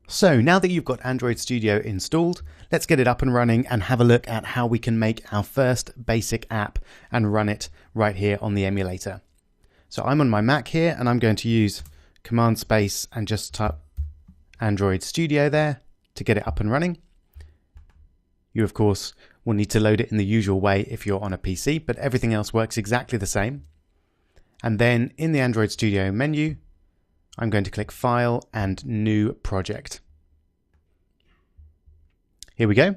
So now that you've got Android Studio installed, let's get it up and running and have a look at how we can make our first basic app and run it right here on the emulator. So I'm on my Mac here and I'm going to use Command Space and just type Android Studio there to get it up and running. You of course will need to load it in the usual way if you're on a PC, but everything else works exactly the same. And then in the Android Studio menu, I'm going to click File and New Project. Here we go.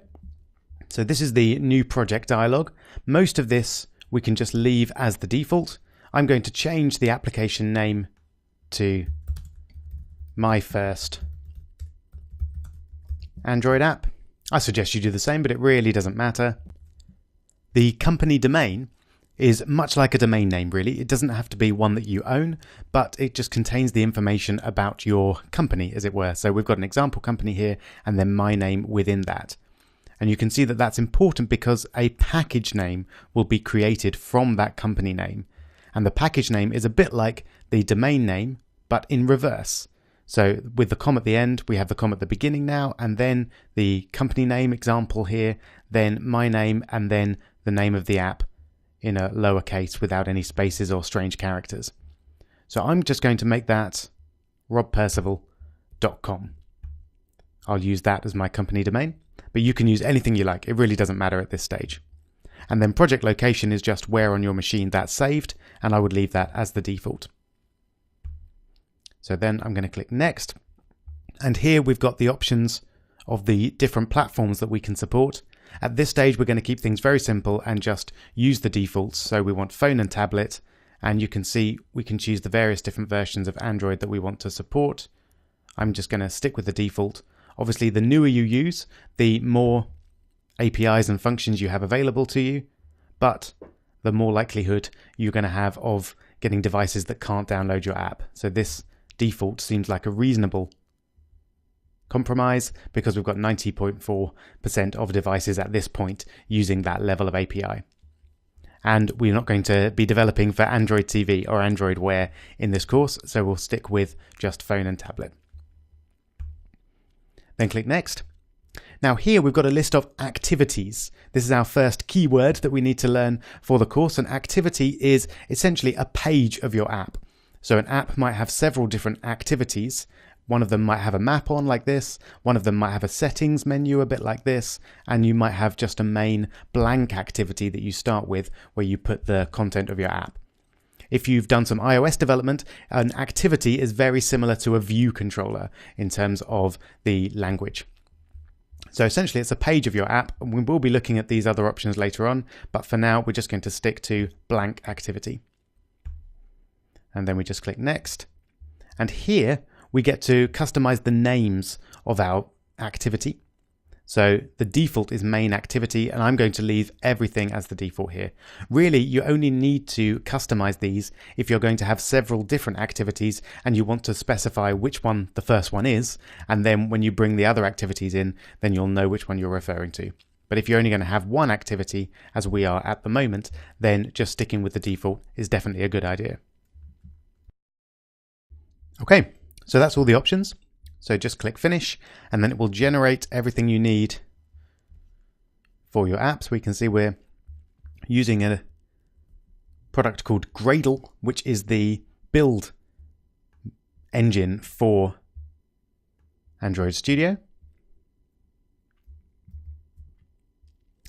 So this is the New Project dialog. Most of this we can just leave as the default. I'm going to change the application name to My First Android App. I suggest you do the same, but it really doesn't matter. The company domain is much like a domain name, really. It doesn't have to be one that you own, but it just contains the information about your company, as it were. So we've got an example company here and then my name within that. And you can see that that's important because a package name will be created from that company name. And the package name is a bit like the domain name, but in reverse. So with the com at the end, we have the com at the beginning now, and then the company name example here, then my name, and then the name of the app in a lowercase without any spaces or strange characters. So I'm just going to make that robpercival.com. I'll use that as my company domain, but you can use anything you like. It really doesn't matter at this stage. And then project location is just where on your machine that's saved, and I would leave that as the default. So then I'm going to click Next. And here we've got the options of the different platforms that we can support. At this stage, we're going to keep things very simple and just use the defaults. So we want phone and tablet, and you can see we can choose the various different versions of Android that we want to support. I'm just going to stick with the default. Obviously, the newer you use, the more APIs and functions you have available to you, but the more likelihood you're going to have of getting devices that can't download your app. So this default seems like a reasonable compromise because we've got 90.4% of devices at this point using that level of API. And we're not going to be developing for Android TV or Android Wear in this course, so we'll stick with just phone and tablet. Then click Next. Now here we've got a list of activities. This is our first keyword that we need to learn for the course. An activity is essentially a page of your app. So an app might have several different activities. One of them might have a map on like this, one of them might have a settings menu a bit like this, and you might have just a main blank activity that you start with where you put the content of your app. If you've done some iOS development, an activity is very similar to a view controller in terms of the language. So essentially it's a page of your app, and we will be looking at these other options later on, but for now we're just going to stick to blank activity. And then we just click Next. And here we get to customize the names of our activity. So the default is main activity, and I'm going to leave everything as the default here. Really, you only need to customize these if you're going to have several different activities and you want to specify which one the first one is, and then when you bring the other activities in, then you'll know which one you're referring to. But if you're only going to have one activity, as we are at the moment, then just sticking with the default is definitely a good idea. Okay. So that's all the options. So just click Finish, and then it will generate everything you need for your app. So we can see we're using a product called Gradle, which is the build engine for Android Studio.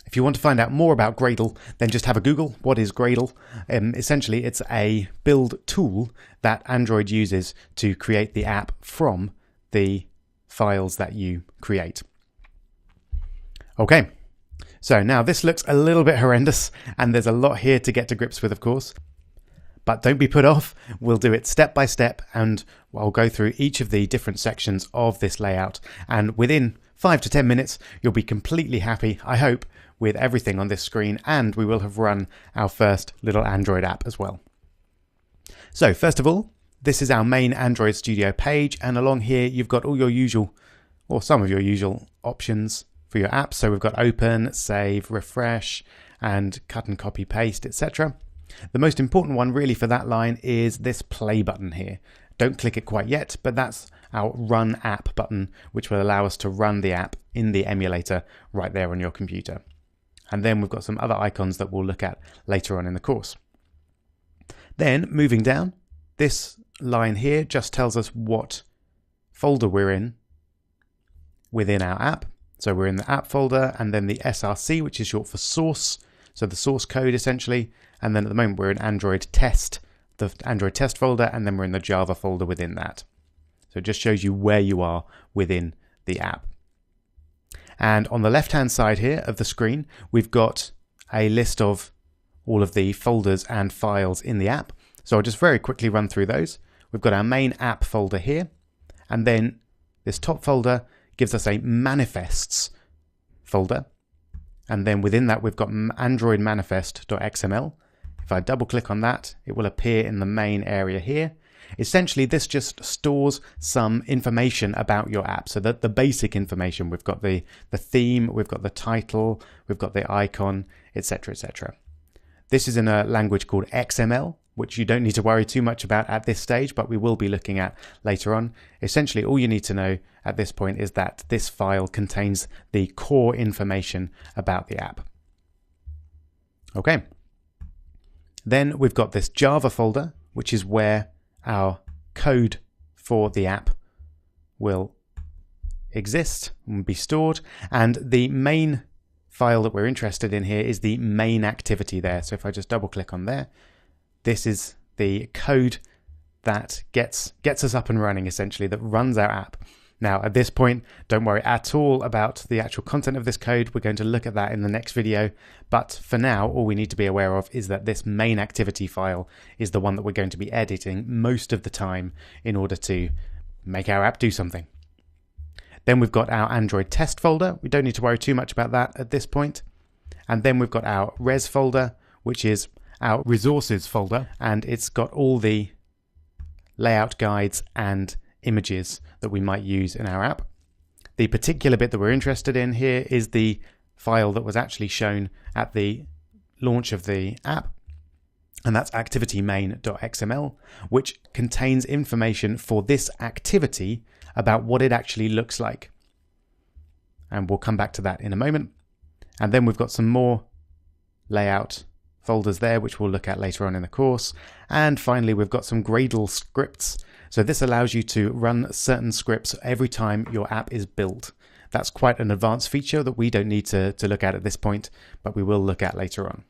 If you want to find out more about Gradle, then just have a Google. What is Gradle? Essentially, it's a build tool that Android uses to create the app from the files that you create. Okay, so now this looks a little bit horrendous, and there's a lot here to get to grips with, of course. But don't be put off. We'll do it step by step, and I'll go through each of the different sections of this layout. And within 5 to 10 minutes, you'll be completely happy, I hope, with everything on this screen, and we will have run our first little Android app as well. So first of all, this is our main Android Studio page, and along here you've got all your usual, or some of your usual options for your apps. So we've got open, save, refresh, and cut and copy paste, etc. The most important one really for that line is this play button here. Don't click it quite yet, but that's our Run App button, which will allow us to run the app in the emulator right there on your computer. And then we've got some other icons that we'll look at later on in the course. Then moving down, this line here just tells us what folder we're in within our app. So we're in the app folder, and then the src, which is short for source, so the source code essentially. And then at the moment we're in Android test, the Android test folder, and then we're in the Java folder within that. So it just shows you where you are within the app. And on the left-hand side here of the screen, we've got a list of all of the folders and files in the app. So I'll just very quickly run through those. We've got our main app folder here, and then this top folder gives us a manifests folder. And then within that, we've got Android manifest.xml. If I double click on that, it will appear in the main area here. Essentially, this just stores some information about your app. So that the basic information, we've got the theme, we've got the title, we've got the icon, etc., etc. This is in a language called XML, which you don't need to worry too much about at this stage, but we will be looking at later on. Essentially, all you need to know at this point is that this file contains the core information about the app. Okay. Then we've got this Java folder, which is where our code for the app will exist and be stored. And the main file that we're interested in here is the main activity there. So if I just double click on there, this is the code that gets us up and running, essentially, that runs our app. Now, at this point, don't worry at all about the actual content of this code. We're going to look at that in the next video. But for now, all we need to be aware of is that this main activity file is the one that we're going to be editing most of the time in order to make our app do something. Then we've got our Android test folder. We don't need to worry too much about that at this point. And then we've got our res folder, which is our resources folder. And it's got all the layout guides and images that we might use in our app. The particular bit that we're interested in here is the file that was actually shown at the launch of the app, and that's activity-main.xml, which contains information for this activity about what it actually looks like. And we'll come back to that in a moment. And then we've got some more layout folders there, which we'll look at later on in the course. And finally, we've got some Gradle scripts. So this allows you to run certain scripts every time your app is built. That's quite an advanced feature that we don't need to look at this point, but we will look at later on.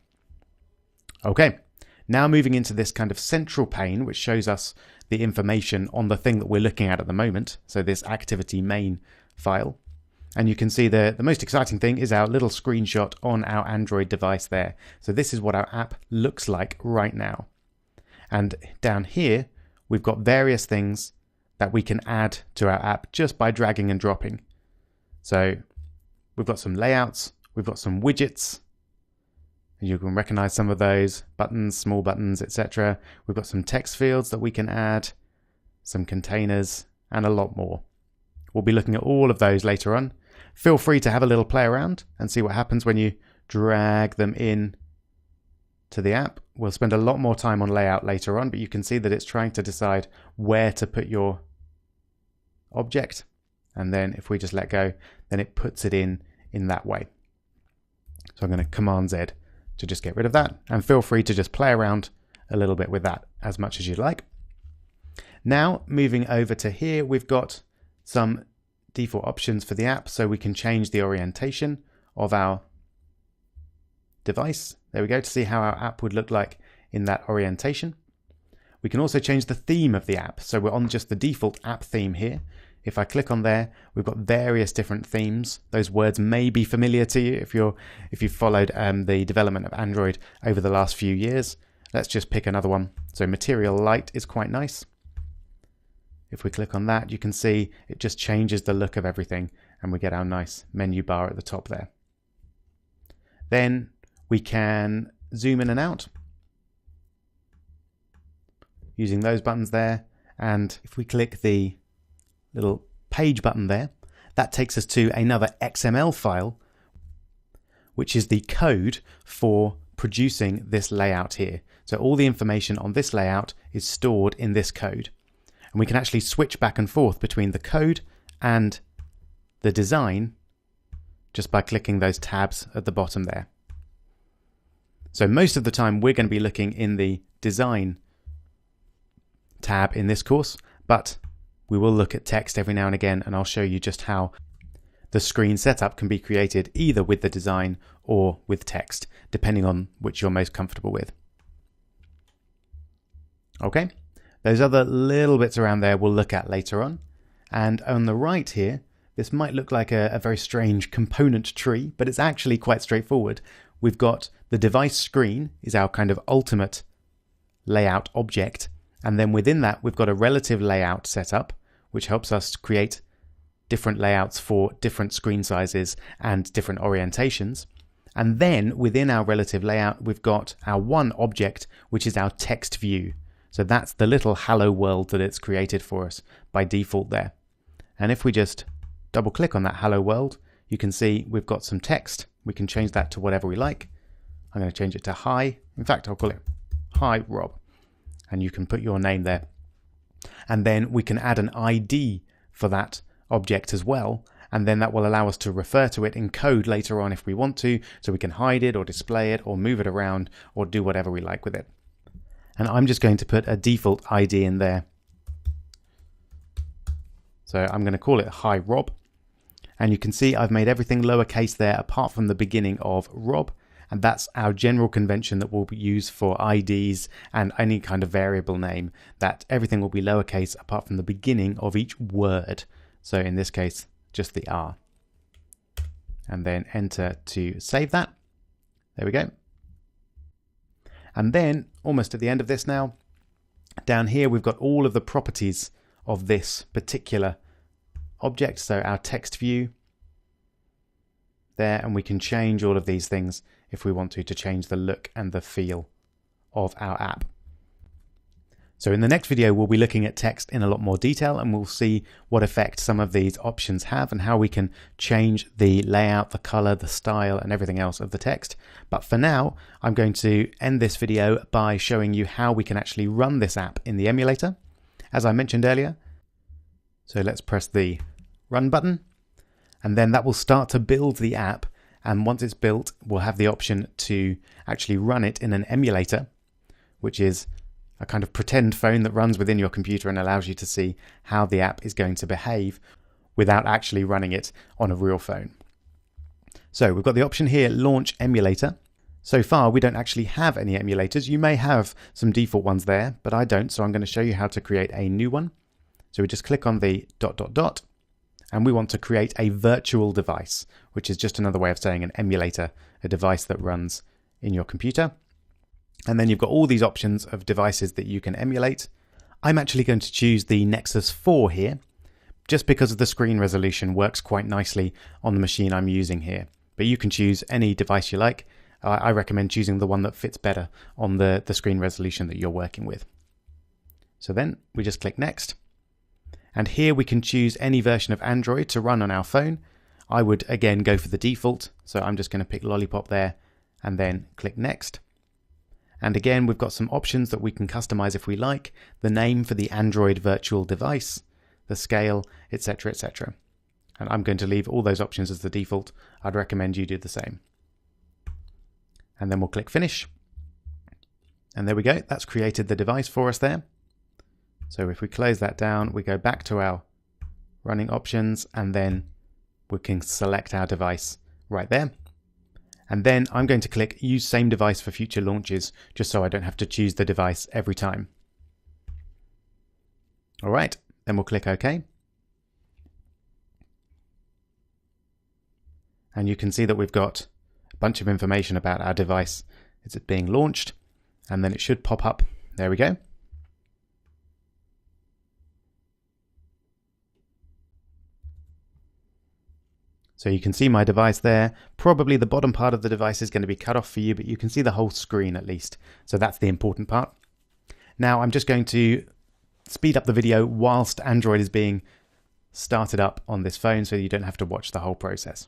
Okay, now moving into this kind of central pane, which shows us the information on the thing that we're looking at the moment. So this activity main file. And you can see the most exciting thing is our little screenshot on our Android device there. So this is what our app looks like right now. And down here, we've got various things that we can add to our app just by dragging and dropping. So we've got some layouts, we've got some widgets, and you can recognize some of those, buttons, small buttons, etc. We've got some text fields that we can add, some containers, and a lot more. We'll be looking at all of those later on. Feel free to have a little play around and see what happens when you drag them in to the app. We'll spend a lot more time on layout later on, but you can see that it's trying to decide where to put your object. And then if we just let go, then it puts it in that way. So I'm going to Command Z to just get rid of that. And feel free to just play around a little bit with that as much as you'd like. Now, moving over to here, we've got some default options for the app, so we can change the orientation of our device. There we go, to see how our app would look like in that orientation. We can also change the theme of the app. So we're on just the default app theme here. If I click on there, we've got various different themes. Those words may be familiar to you if you've followed the development of Android over the last few years. Let's just pick another one. So Material Light is quite nice. If we click on that, you can see it just changes the look of everything, and we get our nice menu bar at the top there. Then we can zoom in and out using those buttons there. And if we click the little page button there, that takes us to another XML file, which is the code for producing this layout here. So all the information on this layout is stored in this code. And we can actually switch back and forth between the code and the design just by clicking those tabs at the bottom there. So most of the time we're going to be looking in the design tab in this course, but we will look at text every now and again, and I'll show you just how the screen setup can be created either with the design or with text, depending on which you're most comfortable with. Okay, those other little bits around there we'll look at later on. And on the right here, this might look like a very strange component tree, but it's actually quite straightforward. We've got the device screen is our kind of ultimate layout object. And then within that, we've got a relative layout setup, which helps us create different layouts for different screen sizes and different orientations. And then within our relative layout, we've got our one object, which is our text view. So that's the little hello world that it's created for us by default there. And if we just double click on that hello world, you can see we've got some text. We can change that to whatever we like. I'm going to change it to hi. In fact, I'll call it hi Rob. And you can put your name there. And then we can add an ID for that object as well. And then that will allow us to refer to it in code later on if we want to. So we can hide it or display it or move it around or do whatever we like with it. And I'm just going to put a default ID in there. So I'm going to call it hi Rob. And you can see I've made everything lowercase there apart from the beginning of Rob. And that's our general convention that we'll use for IDs and any kind of variable name, that everything will be lowercase apart from the beginning of each word. So in this case, just the R. And then enter to save that. There we go. And then almost at the end of this now, down here we've got all of the properties of this particular object. So our text view there, and we can change all of these things if we want to change the look and the feel of our app. So in the next video, we'll be looking at text in a lot more detail, and we'll see what effect some of these options have and how we can change the layout, the color, the style, and everything else of the text. But for now, I'm going to end this video by showing you how we can actually run this app in the emulator, as I mentioned earlier. So let's press the run button, and then that will start to build the app. And once it's built, we'll have the option to actually run it in an emulator, which is a kind of pretend phone that runs within your computer and allows you to see how the app is going to behave without actually running it on a real phone. So we've got the option here, launch emulator. So far, we don't actually have any emulators. You may have some default ones there, but I don't. So I'm going to show you how to create a new one. So we just click on the ... and we want to create a virtual device, which is just another way of saying an emulator, a device that runs in your computer. And then you've got all these options of devices that you can emulate. I'm actually going to choose the Nexus 4 here, just because of the screen resolution works quite nicely on the machine I'm using here. But you can choose any device you like. I recommend choosing the one that fits better on the screen resolution that you're working with. So then we just click next. And here we can choose any version of Android to run on our phone. I would again go for the default. So I'm just going to pick Lollipop there and then click next. And again, we've got some options that we can customize if we like. The name for the Android virtual device, the scale, etc., etc. And I'm going to leave all those options as the default. I'd recommend you do the same. And then we'll click finish. And there we go. That's created the device for us there. So if we close that down, we go back to our running options, and then we can select our device right there. And then I'm going to click use same device for future launches, just so I don't have to choose the device every time. All right, then we'll click OK. And you can see that we've got a bunch of information about our device. It's being launched, and then it should pop up. There we go. So you can see my device there. Probably the bottom part of the device is going to be cut off for you, but you can see the whole screen at least. So that's the important part. Now I'm just going to speed up the video whilst Android is being started up on this phone so you don't have to watch the whole process.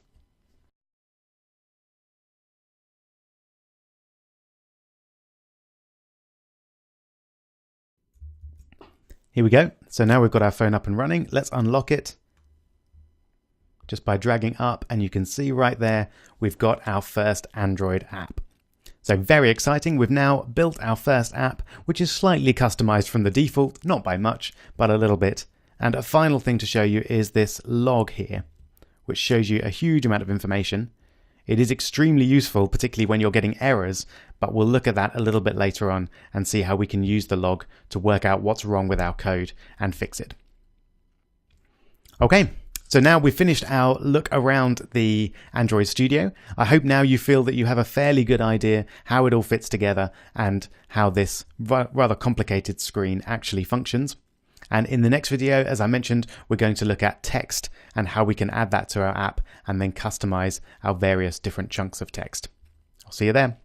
Here we go. So now we've got our phone up and running. Let's unlock it just by dragging up, and you can see right there, we've got our first Android app. So very exciting. We've now built our first app, which is slightly customized from the default, not by much, but a little bit. And a final thing to show you is this log here, which shows you a huge amount of information. It is extremely useful, particularly when you're getting errors, but we'll look at that a little bit later on and see how we can use the log to work out what's wrong with our code and fix it. Okay. So now we've finished our look around the Android Studio. I hope now you feel that you have a fairly good idea how it all fits together and how this rather complicated screen actually functions. And in the next video, as I mentioned, we're going to look at text and how we can add that to our app and then customize our various different chunks of text. I'll see you there.